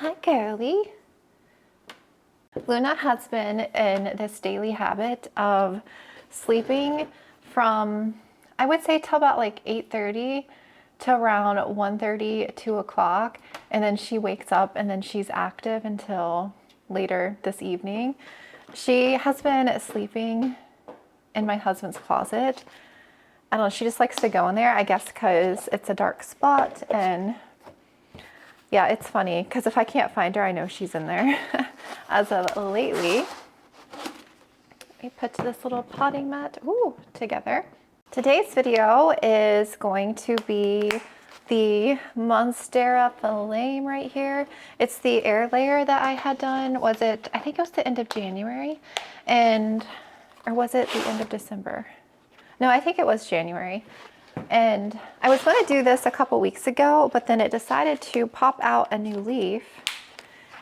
Hi, girly. Luna has been in this daily habit of sleeping from, I would say, till about like 8:30 to around 1:30, 2 o'clock. And then she wakes up and then she's active until later this evening. She has been sleeping in my husband's closet. I don't know, she just likes to go in there, I guess because it's a dark spot. And yeah, it's funny because if I can't find her, I know she's in there. As of lately, we put this little potting mat together. Today's video is going to be the Monstera Burle right here. It's the air layer that I had done. I think it was the end of January, or was it the end of December? No, I think it was January. And I was going to do this a couple weeks ago, but then it decided to pop out a new leaf.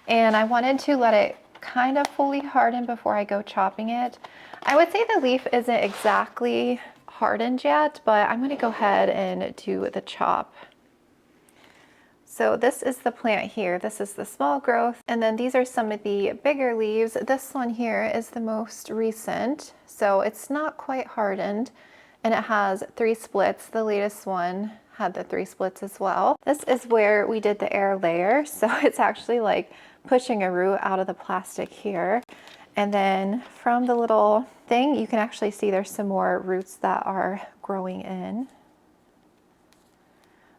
And I wanted to let it kind of fully harden before I go chopping it. I would say the leaf isn't exactly hardened yet, but I'm going to go ahead and do the chop. So this is the plant here. This is the small growth. And then these are some of the bigger leaves. This one here is the most recent. So it's not quite hardened. And it has 3 splits. The latest one had the 3 splits as well. This is where we did the air layer. So it's actually like pushing a root out of the plastic here. And then from the little thing, you can actually see there's some more roots that are growing in.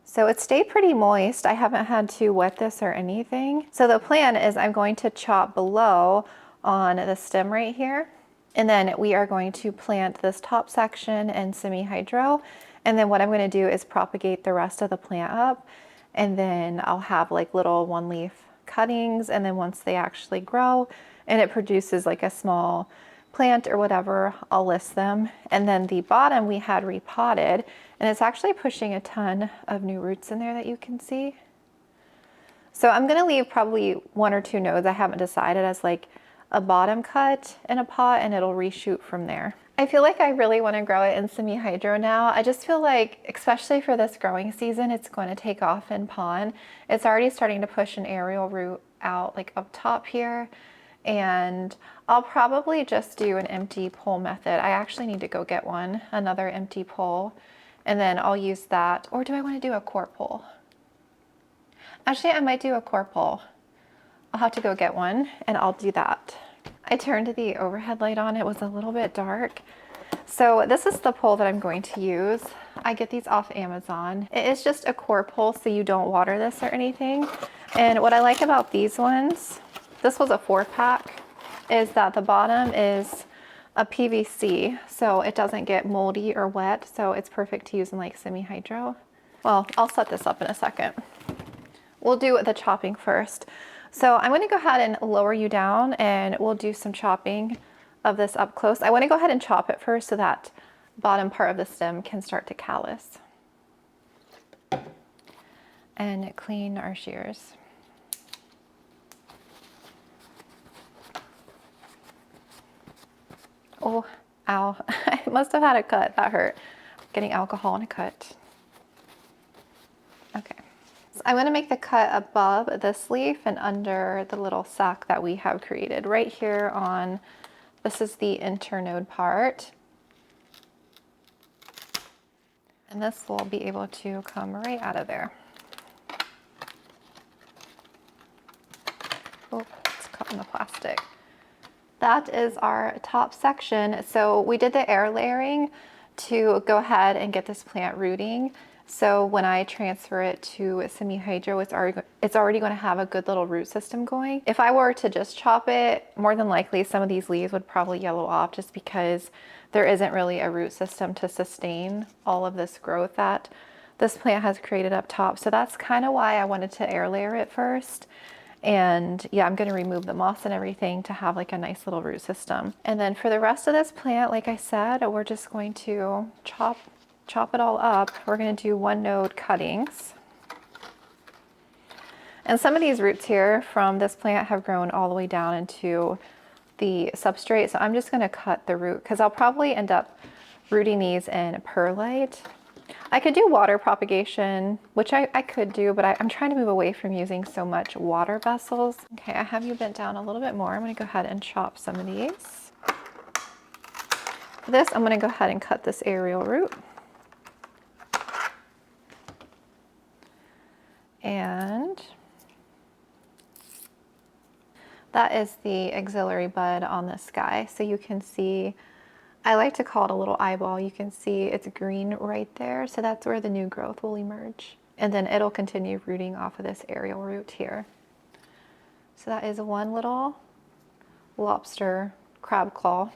So it stayed pretty moist. I haven't had to wet this or anything. So the plan is I'm going to chop below on the stem right here. And then we are going to plant this top section in semi-hydro. And then what I'm going to do is propagate the rest of the plant up. And then I'll have like little 1-leaf cuttings. And then once they actually grow and it produces like a small plant or whatever, I'll list them. And then the bottom we had repotted, and it's actually pushing a ton of new roots in there that you can see. So I'm going to leave probably 1 or 2 nodes I haven't decided as like a bottom cut in a pot, and it'll reshoot from there. I feel like I really want to grow it in semi-hydro now. I just feel like, especially for this growing season, it's going to take off in pond. It's already starting to push an aerial root out like up top here. And I'll probably just do an empty pole method. I actually need to go get another empty pole, and then I'll use that. Or do I want to do a coir pole? Actually, I might do a coir pole. I'll have to go get one and I'll do that. I turned the overhead light on. It was a little bit dark. So this is the pole that I'm going to use. I get these off Amazon. It is just a coir pole, so you don't water this or anything. And what I like about these ones, this was a 4-pack, is that the bottom is a PVC, so it doesn't get moldy or wet. So it's perfect to use in like semi-hydro. Well, I'll set this up in a second. We'll do the chopping first. So I'm going to go ahead and lower you down, and we'll do some chopping of this up close. I want to go ahead and chop it first so that bottom part of the stem can start to callus. And clean our shears. Oh, ow. I must have had a cut. That hurt. Getting alcohol in a cut. Okay. I'm going to make the cut above this leaf and under the little sac that we have created right here on, this is the internode part. And this will be able to come right out of there. Oh, it's caught in the plastic. That is our top section. So we did the air layering to go ahead and get this plant rooting. So when I transfer it to semi-hydro, it's already going to have a good little root system going. If I were to just chop it, more than likely some of these leaves would probably yellow off just because there isn't really a root system to sustain all of this growth that this plant has created up top. So that's kind of why I wanted to air layer it first. And yeah, I'm going to remove the moss and everything to have like a nice little root system. And then for the rest of this plant, like I said, we're just going to chop it all up. We're going to do 1-node cuttings. And some of these roots here from this plant have grown all the way down into the substrate. So I'm just going to cut the root because I'll probably end up rooting these in perlite. I could do water propagation, which I could do, but I'm trying to move away from using so much water vessels. Okay, I have you bent down a little bit more. I'm gonna go ahead and chop some of these. For this, I'm gonna go ahead and cut this aerial root. And that is the auxiliary bud on this guy. So you can see, I like to call it a little eyeball. You can see it's green right there. So that's where the new growth will emerge. And then it'll continue rooting off of this aerial root here. So that is one little lobster crab claw.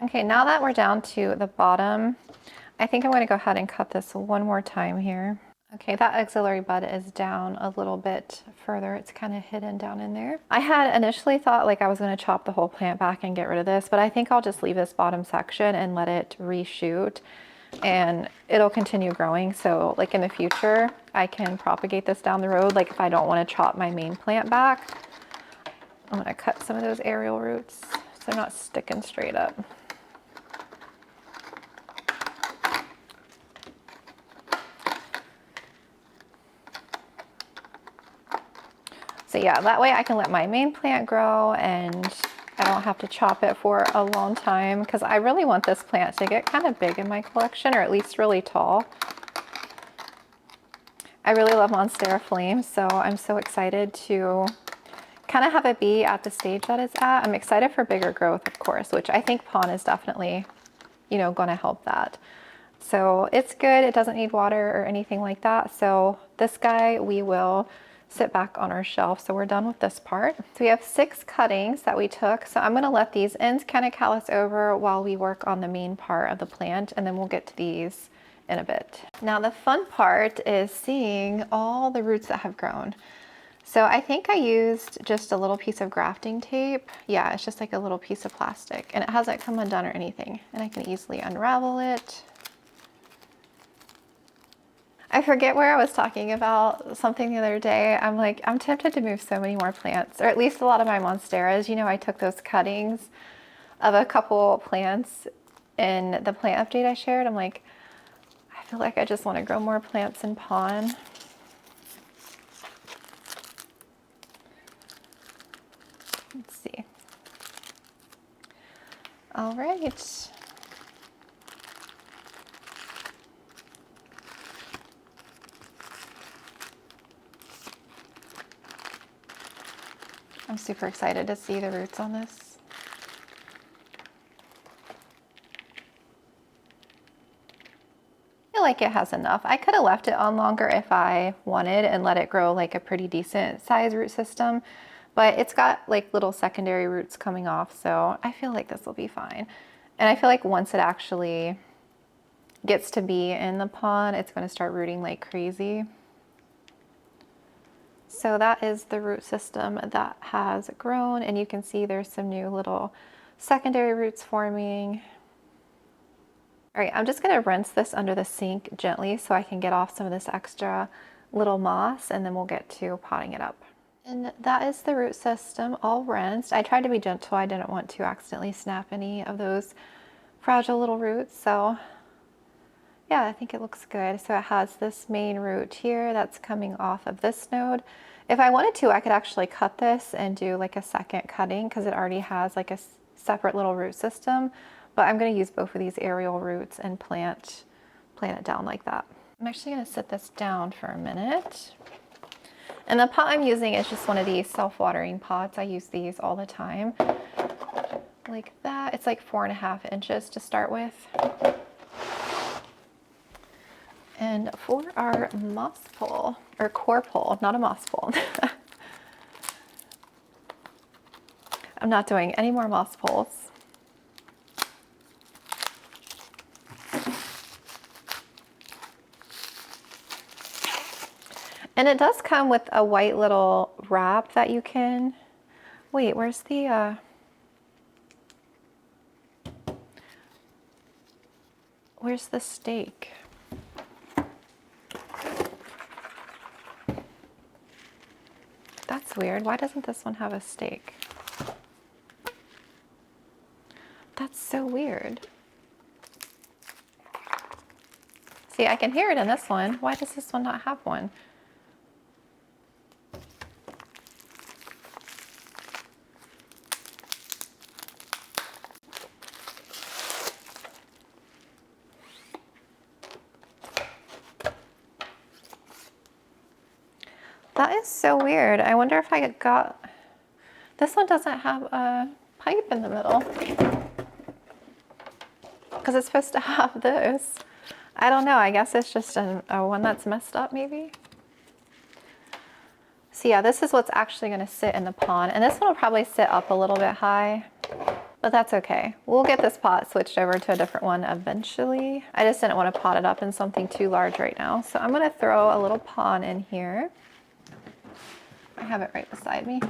Okay, now that we're down to the bottom, I think I'm going to go ahead and cut this one more time here. Okay, that auxiliary bud is down a little bit further. It's kind of hidden down in there. I had initially thought like I was going to chop the whole plant back and get rid of this, but I think I'll just leave this bottom section and let it reshoot and it'll continue growing. So like in the future, I can propagate this down the road. Like if I don't want to chop my main plant back, I'm going to cut some of those aerial roots so they're not sticking straight up. So yeah, that way I can let my main plant grow and I don't have to chop it for a long time because I really want this plant to get kind of big in my collection, or at least really tall. I really love Monstera Flame, so I'm so excited to kind of have it be at the stage that it's at. I'm excited for bigger growth, of course, which I think pon is definitely, you know, going to help that. So it's good. It doesn't need water or anything like that. So this guy, we will sit back on our shelf. So we're done with this part. So we have 6 cuttings that we took. So I'm going to let these ends kind of callus over while we work on the main part of the plant, and then we'll get to these in a bit. Now the fun part is seeing all the roots that have grown. So I think I used just a little piece of grafting tape. Yeah, it's just like a little piece of plastic, and it hasn't come undone or anything, and I can easily unravel it. I forget where I was talking about something the other day. I'm like, I'm tempted to move so many more plants, or at least a lot of my monsteras. You know, I took those cuttings of a couple plants in the plant update I shared. I'm like, I feel like I just want to grow more plants in pon. Let's see. All right. I'm super excited to see the roots on this. I feel like it has enough. I could have left it on longer if I wanted and let it grow like a pretty decent size root system, but it's got like little secondary roots coming off, so I feel like this will be fine. And I feel like once it actually gets to be in the pon, it's going to start rooting like crazy. So that is the root system that has grown, and you can see there's some new little secondary roots forming. All right, I'm just gonna rinse this under the sink gently so I can get off some of this extra little moss, and then we'll get to potting it up. And that is the root system all rinsed. I tried to be gentle. I didn't want to accidentally snap any of those fragile little roots. So yeah, I think it looks good. So it has this main root here that's coming off of this node. If I wanted to, I could actually cut this and do like a second cutting because it already has like a separate little root system. But I'm going to use both of these aerial roots and plant it down like that. I'm actually going to sit this down for a minute. And the pot I'm using is just one of these self-watering pots. I use these all the time. Like that. It's like 4.5 inches to start with. And for our moss pole, or core pole, not a moss pole. I'm not doing any more moss poles. And it does come with a white little wrap that you can, wait, where's the stake? That's weird. Why doesn't this one have a stake? That's so weird. See, I can hear it in this one. Why does this one not have one? That is so weird. I wonder if I got... This one doesn't have a pipe in the middle. Because it's supposed to have this. I don't know. I guess it's just a one that's messed up maybe. So yeah, this is what's actually going to sit in the pond. And this one will probably sit up a little bit high. But that's okay. We'll get this pot switched over to a different one eventually. I just didn't want to pot it up in something too large right now. So I'm going to throw a little pond in here. I have it right beside me.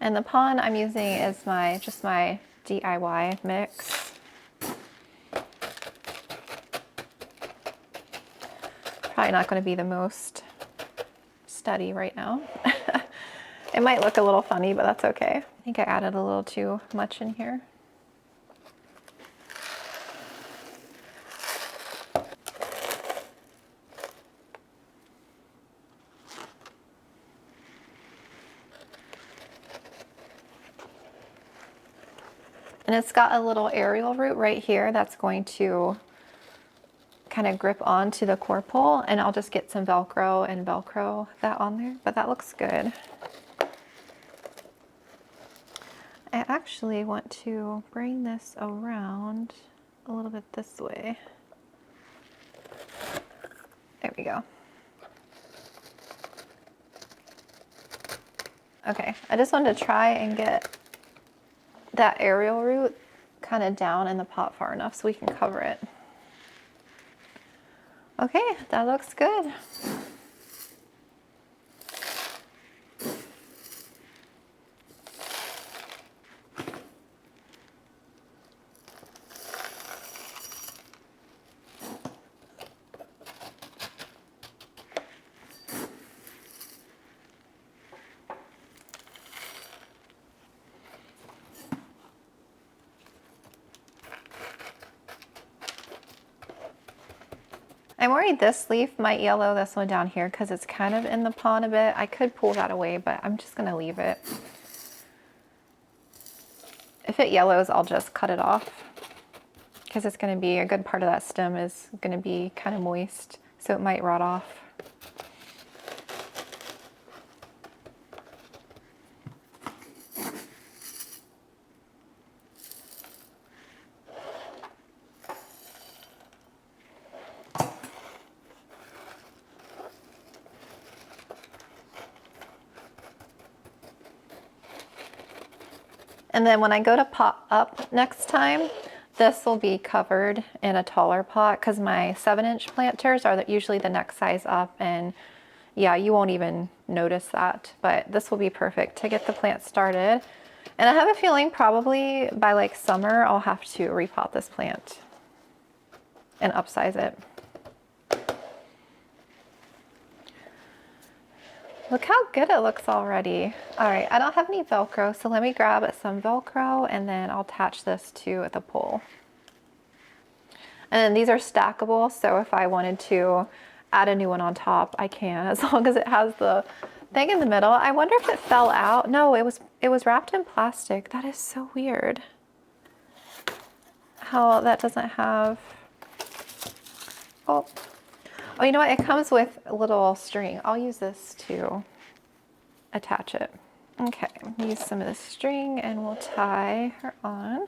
And the pond I'm using is just my DIY mix. Probably not going to be the most steady right now. It might look a little funny, but that's okay. I think I added a little too much in here. And it's got a little aerial root right here that's going to kind of grip onto the core pole, and I'll just get some Velcro and Velcro that on there, but that looks good. I actually want to bring this around a little bit this way. There we go. Okay, I just wanted to try and get that aerial root kind of down in the pot far enough so we can cover it. Okay, that looks good. I'm worried this leaf might yellow this one down here because it's kind of in the pond a bit. I could pull that away, but I'm just going to leave it. If it yellows, I'll just cut it off because it's going to be a good part of that stem is going to be kind of moist, so it might rot off. And then when I go to pot up next time, this will be covered in a taller pot because my 7-inch planters are usually the next size up, and yeah, you won't even notice that, but this will be perfect to get the plant started. And I have a feeling probably by like summer, I'll have to repot this plant and upsize it. Look how good it looks already. All right, I don't have any Velcro, so let me grab some Velcro and then I'll attach this to the pole. And then these are stackable, so if I wanted to add a new one on top, I can, as long as it has the thing in the middle. I wonder if it fell out. No, it was wrapped in plastic. That is so weird. How that doesn't have, oh. Oh, you know what? It comes with a little string. I'll use this to attach it. Okay, use some of the string and we'll tie her on.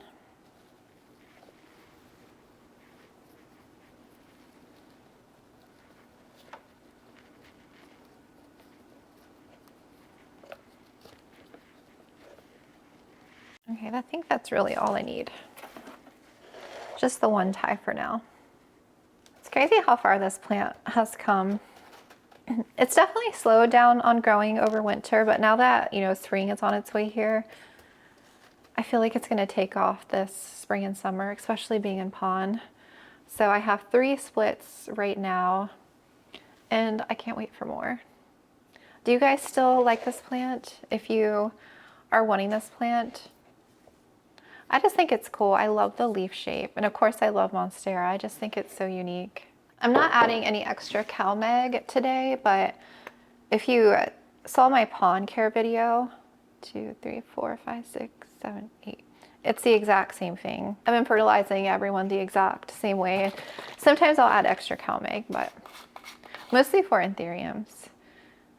Okay, I think that's really all I need. Just the one tie for now. It's crazy how far this plant has come. It's definitely slowed down on growing over winter, but now that, you know, spring is on its way here, I feel like it's gonna take off this spring and summer, especially being in pond. So I have 3 splits right now, and I can't wait for more. Do you guys still like this plant? If you are wanting this plant, I just think it's cool. I love the leaf shape. And of course I love Monstera. I just think it's so unique. I'm not adding any extra CalMag today, but if you saw my pond care video, 2, 3, 4, 5, 6, 7, 8. It's the exact same thing. I've been fertilizing everyone the exact same way. Sometimes I'll add extra CalMag, but mostly for anthuriums.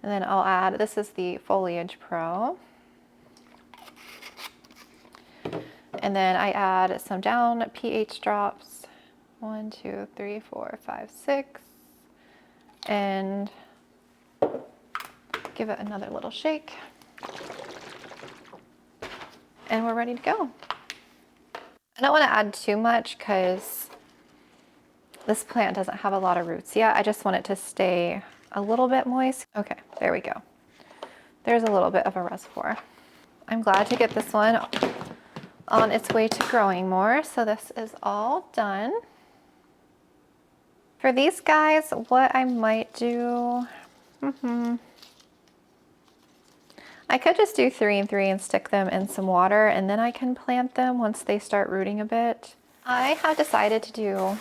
And then I'll add, this is the Foliage Pro. And then I add some down pH drops. 1, 2, 3, 4, 5, 6. And give it another little shake. And we're ready to go. I don't want to add too much because this plant doesn't have a lot of roots yet. I just want it to stay a little bit moist. Okay, there we go. There's a little bit of a reservoir. I'm glad to get this one on its way to growing more. So this is all done. For these guys, what I might do, I could just do 3 and 3 and stick them in some water, and then I can plant them once they start rooting a bit. I have decided to do,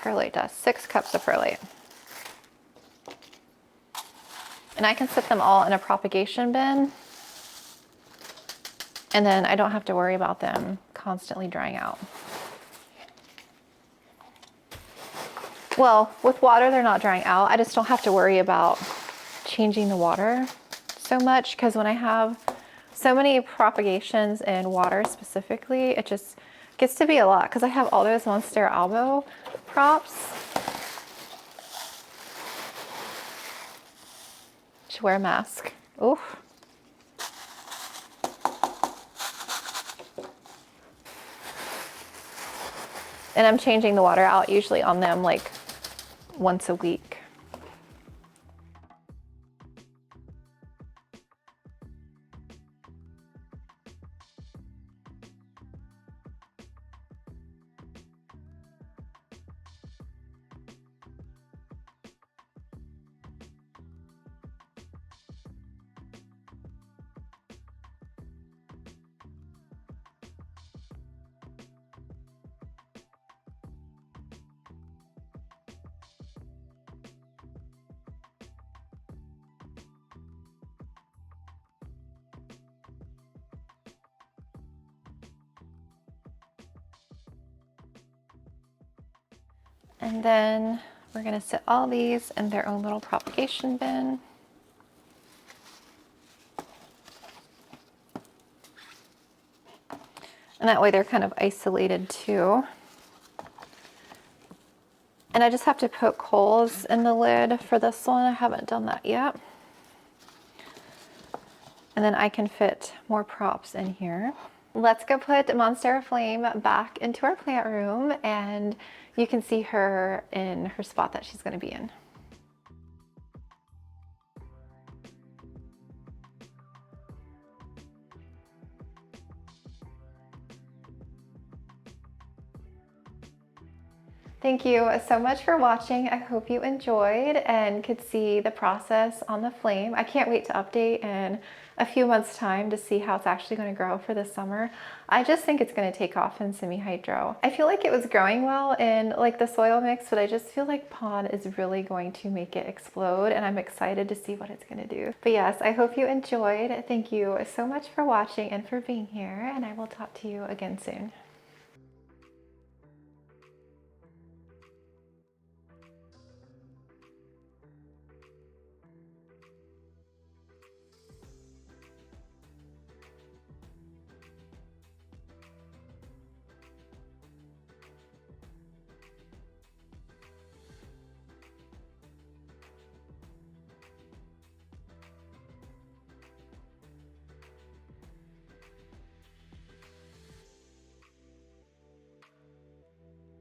perlite dust, 6 cups of perlite. And I can sit them all in a propagation bin, and then I don't have to worry about them constantly drying out. Well, with water, they're not drying out. I just don't have to worry about changing the water so much, because when I have so many propagations in water specifically, it just gets to be a lot, because I have all those Monstera albo props. Should wear a mask. Oof. And I'm changing the water out usually on them like once a week. And then we're gonna sit all these in their own little propagation bin. And that way they're kind of isolated too. And I just have to poke holes in the lid for this one. I haven't done that yet. And then I can fit more props in here. Let's go put Monstera Flame back into our plant room, and you can see her in her spot that she's going to be in. Thank you so much for watching. I hope you enjoyed and could see the process on the flame. I can't wait to update in a few months' time to see how it's actually going to grow for this summer. I just think it's going to take off in semi-hydro. I feel like it was growing well in like the soil mix, but I just feel like pond is really going to make it explode, and I'm excited to see what it's going to do. But yes, I hope you enjoyed. Thank you so much for watching and for being here, and I will talk to you again soon.